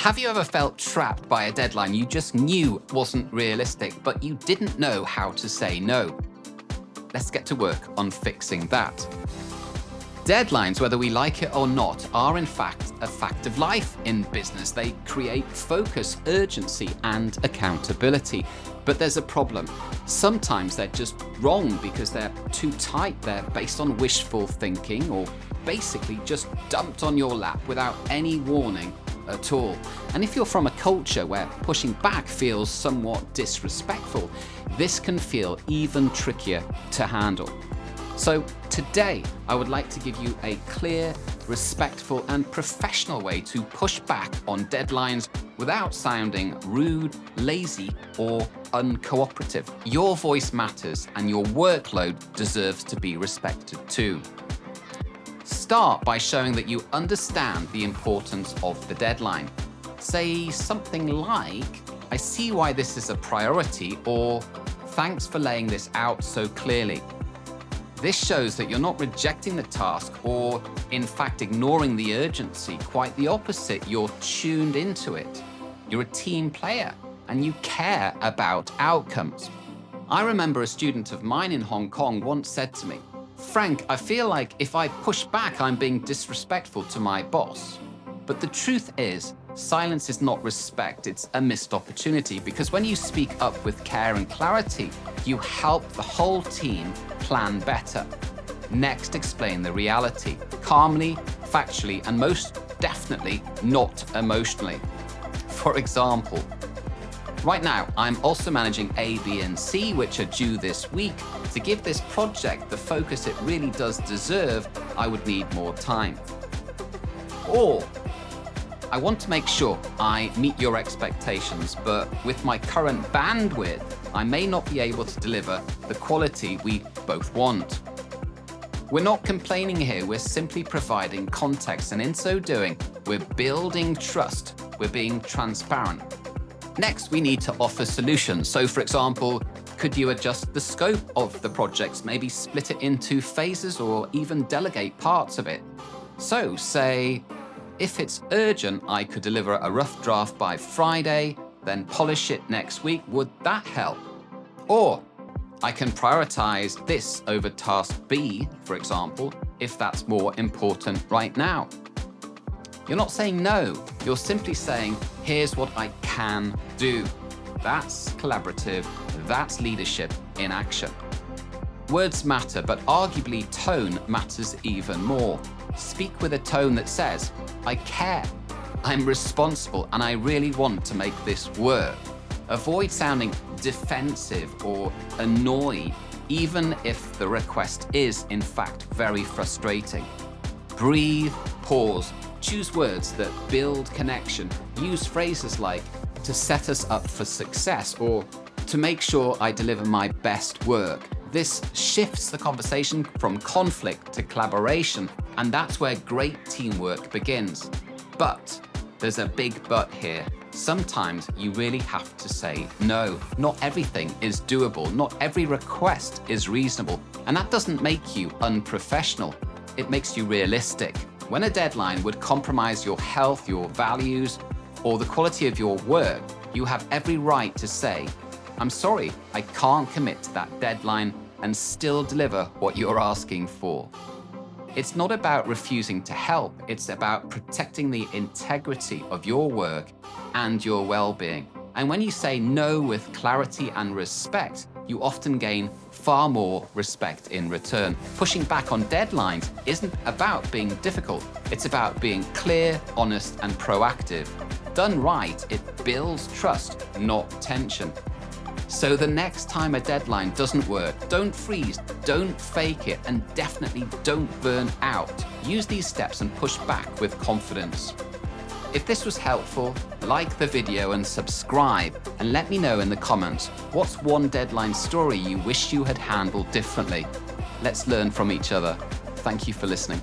Have you ever felt trapped by a deadline you just knew wasn't realistic, but you didn't know how to say no? Let's get to work on fixing that. Deadlines, whether we like it or not, are in fact a fact of life in business. They create focus, urgency, and accountability. But there's a problem. Sometimes they're just wrong because they're too tight. They're based on wishful thinking or basically just dumped on your lap without any warning at all. And if you're from a culture where pushing back feels somewhat disrespectful, this can feel even trickier to handle. So today, I would like to give you a clear, respectful, and professional way to push back on deadlines without sounding rude, lazy, or uncooperative. Your voice matters and your workload deserves to be respected too. Start by showing that you understand the importance of the deadline. Say something like, "I see why this is a priority," or "Thanks for laying this out so clearly." This shows that you're not rejecting the task or, in fact, ignoring the urgency. Quite the opposite, you're tuned into it. You're a team player and you care about outcomes. I remember a student of mine in Hong Kong once said to me, "Frank, I feel like if I push back, I'm being disrespectful to my boss." But the truth is, silence is not respect, it's a missed opportunity, because when you speak up with care and clarity, you help the whole team plan better. Next, explain the reality, calmly, factually, and most definitely not emotionally. For example, right now, I'm also managing A, B, and C, which are due this week. To give this project the focus it really does deserve, I would need more time. Or, I want to make sure I meet your expectations, but with my current bandwidth, I may not be able to deliver the quality we both want. We're not complaining here, we're simply providing context, and in so doing, we're building trust, we're being transparent. Next, we need to offer solutions. So for example, could you adjust the scope of the projects, maybe split it into phases or even delegate parts of it? So say, if it's urgent, I could deliver a rough draft by Friday, then polish it next week. Would that help? Or I can prioritize this over task B, for example, if that's more important right now. You're not saying no, you're simply saying, here's what I can do. That's collaborative, that's leadership in action. Words matter, but arguably tone matters even more. Speak with a tone that says, I care, I'm responsible, and I really want to make this work. Avoid sounding defensive or annoyed, even if the request is, in fact, very frustrating. Breathe, pause, choose words that build connection. Use phrases like, to set us up for success, or to make sure I deliver my best work. This shifts the conversation from conflict to collaboration, and that's where great teamwork begins. But there's a big but here. Sometimes you really have to say no. Not everything is doable. Not every request is reasonable. And that doesn't make you unprofessional. It makes you realistic. When a deadline would compromise your health, your values, or the quality of your work, you have every right to say, I'm sorry, I can't commit to that deadline and still deliver what you're asking for. It's not about refusing to help, it's about protecting the integrity of your work and your well-being. And when you say no with clarity and respect, you often gain far more respect in return. Pushing back on deadlines isn't about being difficult, it's about being clear, honest, and proactive. Done right, it builds trust, not tension. So the next time a deadline doesn't work, don't freeze, don't fake it, and definitely don't burn out. Use these steps and push back with confidence. If this was helpful, like the video and subscribe, and let me know in the comments, what's one deadline story you wish you had handled differently? Let's learn from each other. Thank you for listening.